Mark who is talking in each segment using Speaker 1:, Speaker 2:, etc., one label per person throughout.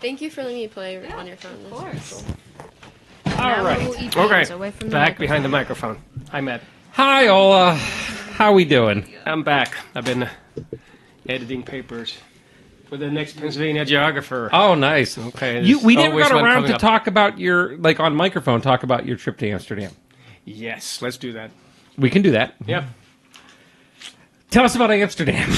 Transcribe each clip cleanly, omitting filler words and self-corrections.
Speaker 1: Thank you for letting me play on your phone.
Speaker 2: Of course.
Speaker 3: All right.
Speaker 1: Okay.
Speaker 3: Back behind the microphone. Hi, Matt.
Speaker 4: Hi, Ola. How we doing?
Speaker 3: I'm back. I've been editing papers for the next Pennsylvania geographer.
Speaker 4: Oh, nice.
Speaker 3: Okay.
Speaker 4: We never
Speaker 3: always
Speaker 4: got
Speaker 3: one
Speaker 4: around
Speaker 3: coming
Speaker 4: to
Speaker 3: up.
Speaker 4: talk about your, like on microphone, talk about your trip to Amsterdam.
Speaker 3: Yes, let's do that.
Speaker 4: We can do that.
Speaker 3: Yep.
Speaker 4: Tell us about Amsterdam.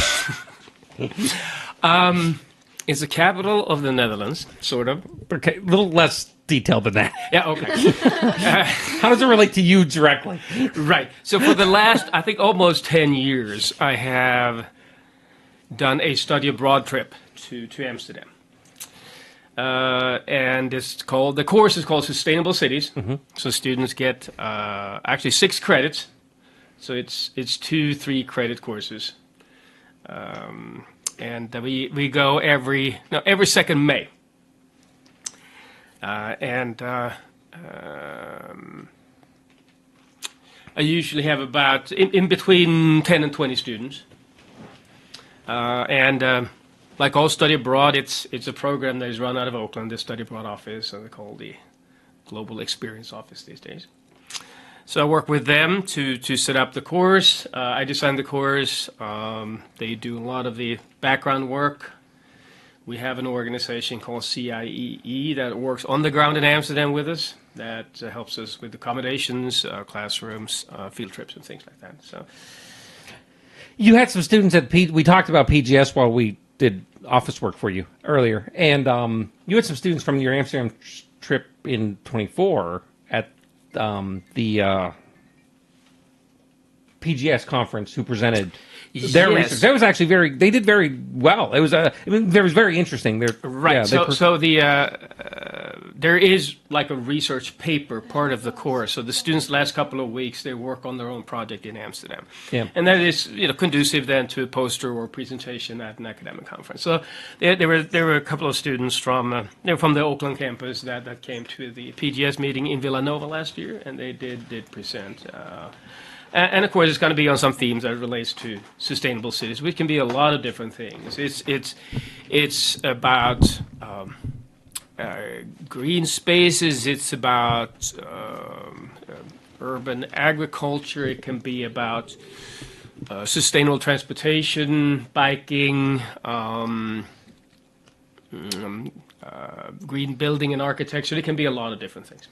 Speaker 3: It's the capital of the Netherlands, sort of.
Speaker 4: Okay, a little less detailed than that.
Speaker 3: Yeah, okay.
Speaker 4: How does it relate to you directly?
Speaker 3: Right. So for the last, I think, almost 10 years, I have done a study abroad trip to Amsterdam. And the course is called Sustainable Cities. Mm-hmm. So students get actually 6 credits. So it's 2 3-credit courses. And we go every second May. I usually have about in between 10 and 20 students. Like all study abroad, it's a program that is run out of Oakland, the study abroad office, and they call the Global Experience Office these days. So I work with them to set up the course. I design the course. They do a lot of the background work. We have an organization called CIEE that works on the ground in Amsterdam with us. That helps us with accommodations, classrooms, field trips, and things like that. So
Speaker 4: You had some students at we talked about PGS while we did office work for you earlier, and you had some students from your Amsterdam trip in 24 at the PGS conference who presented their research. That was actually they did very well. It was very interesting.
Speaker 3: Right. There is like a research paper part of the course. So the students last couple of weeks, they work on their own project in Amsterdam.
Speaker 4: Yeah.
Speaker 3: And that is conducive then to a poster or presentation at an academic conference. So there were a couple of students from the Oakland campus that came to the PGS meeting in Villanova last year, and they did present. And of course, it's going to be on some themes that relates to sustainable cities, which can be a lot of different things. It's about green spaces. It's about urban agriculture. It can be about sustainable transportation, biking, green building and architecture. It can be a lot of different things.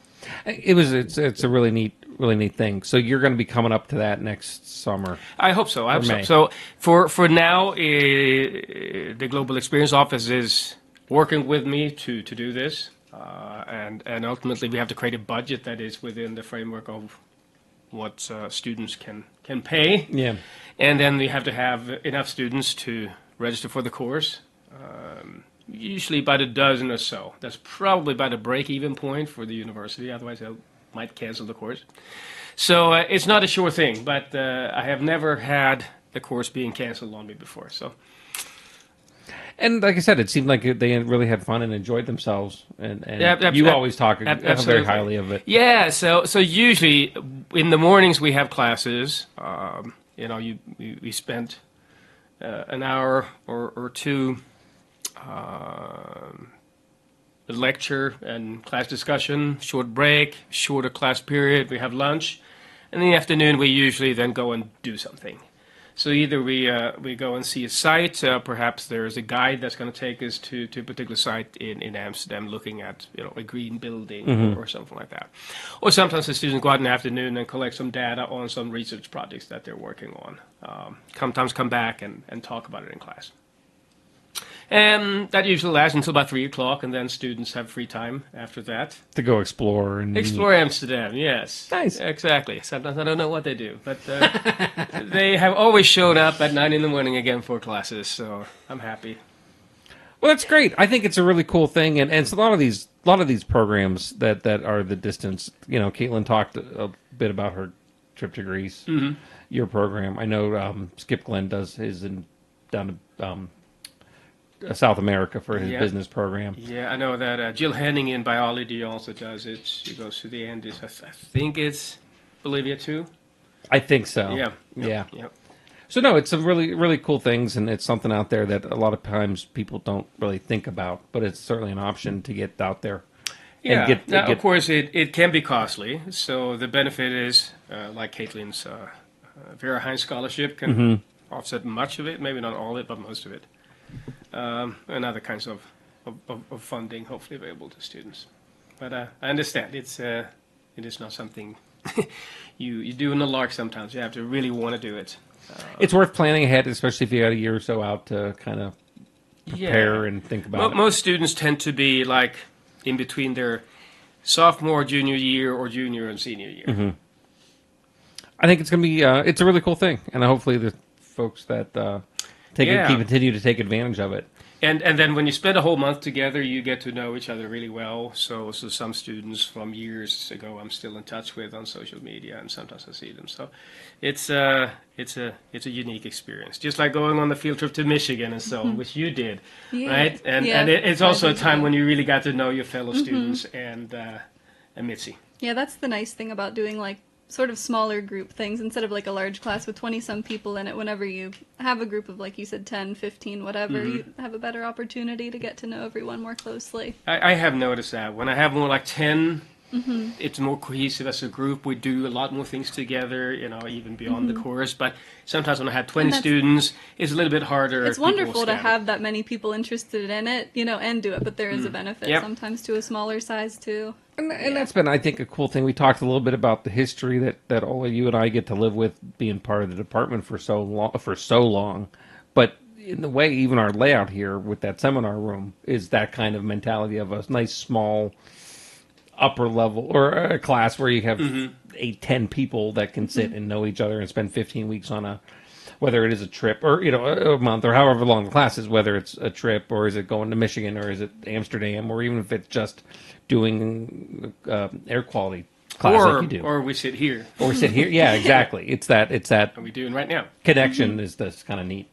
Speaker 4: It's a really neat thing. So you're going to be coming up to that next summer.
Speaker 3: I hope so.
Speaker 4: May.
Speaker 3: So for now, the Global Experience Office is working with me to do this, and ultimately we have to create a budget that is within the framework of what students can pay.
Speaker 4: Yeah.
Speaker 3: And then we have to have enough students to register for the course. Usually about a dozen or so. That's probably about a break-even point for the university. Otherwise, they might cancel the course. So it's not a sure thing, but I have never had the course being canceled on me before. So,
Speaker 4: and like I said, it seemed like they really had fun and enjoyed thembselves. And you always talk very highly of it.
Speaker 3: Yeah. So usually in the mornings we have classes. We spent an hour or two. A lecture and class discussion, short break, shorter class period, we have lunch, and in the afternoon we usually then go and do something. So either we go and see a site, perhaps there's a guide that's going to take us to a particular site in Amsterdam looking at a green building or something like that. Or sometimes the students go out in the afternoon and collect some data on some research projects that they're working on. Sometimes come back and talk about it in class. And that usually lasts until about 3 o'clock, and then students have free time after that.
Speaker 4: To go explore.
Speaker 3: Explore Amsterdam, yes.
Speaker 4: Nice.
Speaker 3: Exactly. Sometimes I don't know what they do, but they have always shown up at 9 in the morning again for classes, so I'm happy.
Speaker 4: Well, that's great. I think it's a really cool thing, and it's a lot of these programs that are the distance. Caitlin talked a bit about her trip to Greece, your program. I know Skip Glenn does his down to South America for his business program. Yeah,
Speaker 3: I know that Jill Henning in biology also does it. She goes to the Andes. I think it's Bolivia too.
Speaker 4: I think so.
Speaker 3: Yeah.
Speaker 4: Yeah. So no, it's a really, really cool things, and it's something out there that a lot of times people don't really think about, but it's certainly an option to get out there.
Speaker 3: Yeah.
Speaker 4: And
Speaker 3: Now, of course, it can be costly. So the benefit is, like Caitlin's Vera Hines scholarship can offset much of it, maybe not all of it, but most of it, and other kinds of funding, hopefully available to students. But I understand it is not something you do in the lark. Sometimes you have to really want to do it.
Speaker 4: it's worth planning ahead, especially if you got a year or so out to kind of prepare and think about it.
Speaker 3: Most students tend to be like in between their sophomore, junior year, or junior and senior year.
Speaker 4: I think it's going to be it's a really cool thing, and hopefully the folks that continue to take advantage of it.
Speaker 3: And then when you spend a whole month together, you get to know each other really well. So some students from years ago I'm still in touch with on social media, and sometimes I see them. So it's a unique experience, just like going on the field trip to Michigan and so on, which you did, right? And it's also a time when you really got to know your fellow students and Mitzi.
Speaker 2: Yeah, that's the nice thing about doing like sort of smaller group things instead of like a large class with 20-some people in it. Whenever you have a group of, like you said, 10, 15, whatever, you have a better opportunity to get to know everyone more closely.
Speaker 3: I have noticed that. When I have more like 10, it's more cohesive as a group. We do a lot more things together, even beyond the course. But sometimes when I have 20 students, it's a little bit harder.
Speaker 2: It's wonderful to have that many people interested in it, and do it. But there is a benefit sometimes to a smaller size, too.
Speaker 4: And that's been, I think, a cool thing. We talked a little bit about the history that all of you and I get to live with, being part of the department for so long. But in the way, even our layout here with that seminar room is that kind of mentality of a nice small upper level or a class where you have 8-10 people that can sit and know each other and spend 15 weeks on whether it is a trip or a month or however long the class is, whether it's a trip or is it going to Michigan or is it Amsterdam, or even if it's just doing air quality class like you do.
Speaker 3: Or we sit here.
Speaker 4: Yeah, exactly. It's that
Speaker 3: What are we doing right now?
Speaker 4: connection is this kind of neat.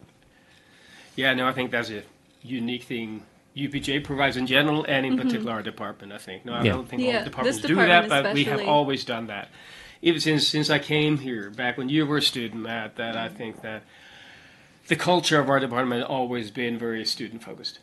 Speaker 3: Yeah, no, I think that's a unique thing UPJ provides in general, and in particular our department, I think. No, I don't think all departments do that, but we have always done that. Even since I came here, back when you were a student, Matt, that I think that the culture of our department has always been very student-focused.